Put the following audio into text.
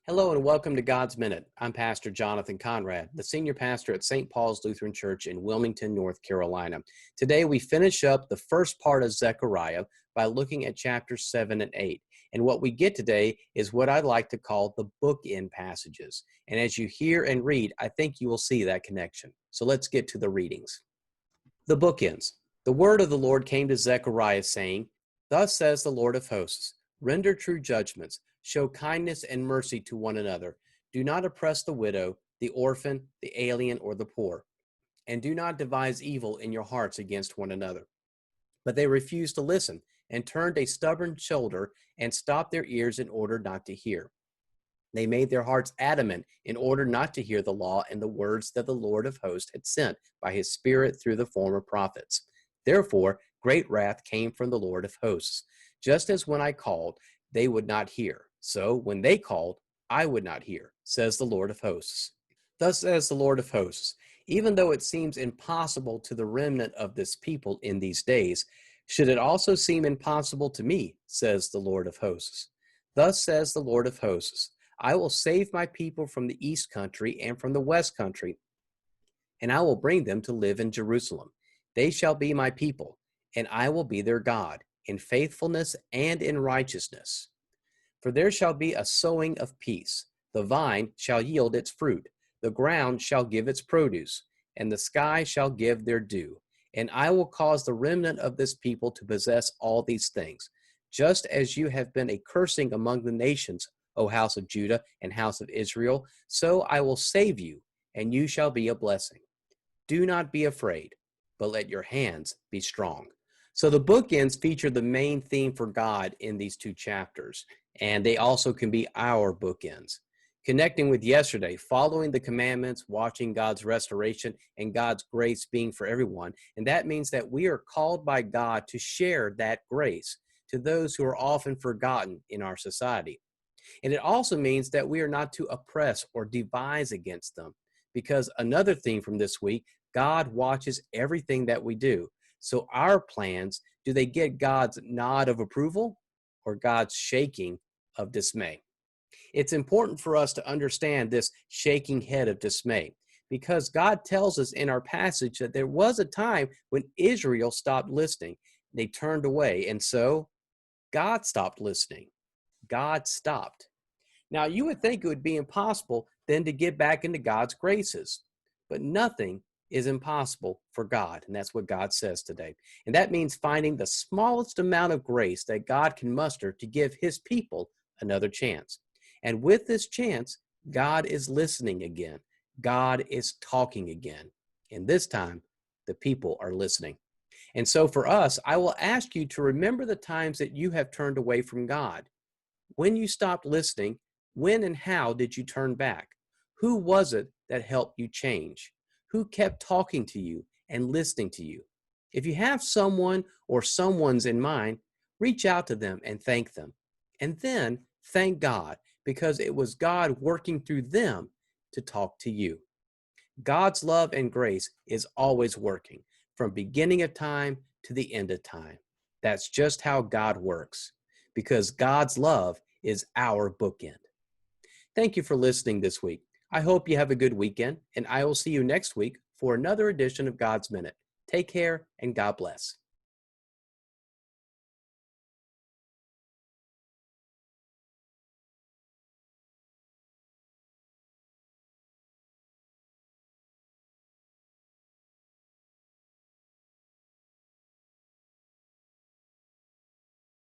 Hello and welcome to God's Minute. I'm Pastor Jonathan Conrad, the senior pastor at St. Paul's Lutheran Church in Wilmington, North Carolina. Today we finish up the first part of Zechariah by looking at chapters 7 and 8. And what we get today is what I'd like to call the bookend passages. And as you hear and read, I think you will see that connection. So let's get to the readings. The bookends. The word of the Lord came to Zechariah saying, "Thus says the Lord of hosts, render true judgments, show kindness and mercy to one another. Do not oppress the widow, the orphan, the alien, or the poor, and do not devise evil in your hearts against one another." But they refused to listen and turned a stubborn shoulder and stopped their ears in order not to hear. They made their hearts adamant in order not to hear the law and the words that the Lord of hosts had sent by his Spirit through the former prophets. Therefore, great wrath came from the Lord of hosts. Just as when I called, they would not hear. So when they called, I would not hear, says the Lord of hosts. Thus says the Lord of hosts, even though it seems impossible to the remnant of this people in these days, should it also seem impossible to me, says the Lord of hosts. Thus says the Lord of hosts, I will save my people from the east country and from the west country, and I will bring them to live in Jerusalem. They shall be my people, and I will be their God, in faithfulness and in righteousness. For there shall be a sowing of peace. The vine shall yield its fruit. The ground shall give its produce, and the sky shall give their due. And I will cause the remnant of this people to possess all these things. Just as you have been a cursing among the nations, O house of Judah and house of Israel, so I will save you, and you shall be a blessing. Do not be afraid, but let your hands be strong. So the bookends feature the main theme for God in these two chapters, and they also can be our bookends. Connecting with yesterday, following the commandments, watching God's restoration, and God's grace being for everyone. And that means that we are called by God to share that grace to those who are often forgotten in our society. And it also means that we are not to oppress or devise against them, because another theme from this week, God watches everything that we do. So our plans, do they get God's nod of approval or God's shaking of dismay? It's important for us to understand this shaking head of dismay, because God tells us in our passage that there was a time when Israel stopped listening. They turned away, and so God stopped listening. God stopped. Now, you would think it would be impossible then to get back into God's graces, but nothing is impossible for God, and that's what God says today. And that means finding the smallest amount of grace that God can muster to give his people another chance. And with this chance, God is listening again. God is talking again. And this time, the people are listening. And so for us, I will ask you to remember the times that you have turned away from God. When you stopped listening, when and how did you turn back? Who was it that helped you change? Who kept talking to you and listening to you? If you have someone or someone's in mind, reach out to them and thank them. And then thank God, because it was God working through them to talk to you. God's love and grace is always working, from beginning of time to the end of time. That's just how God works, because God's love is our bookend. Thank you for listening this week. I hope you have a good weekend, and I will see you next week for another edition of God's Minute. Take care, and God bless.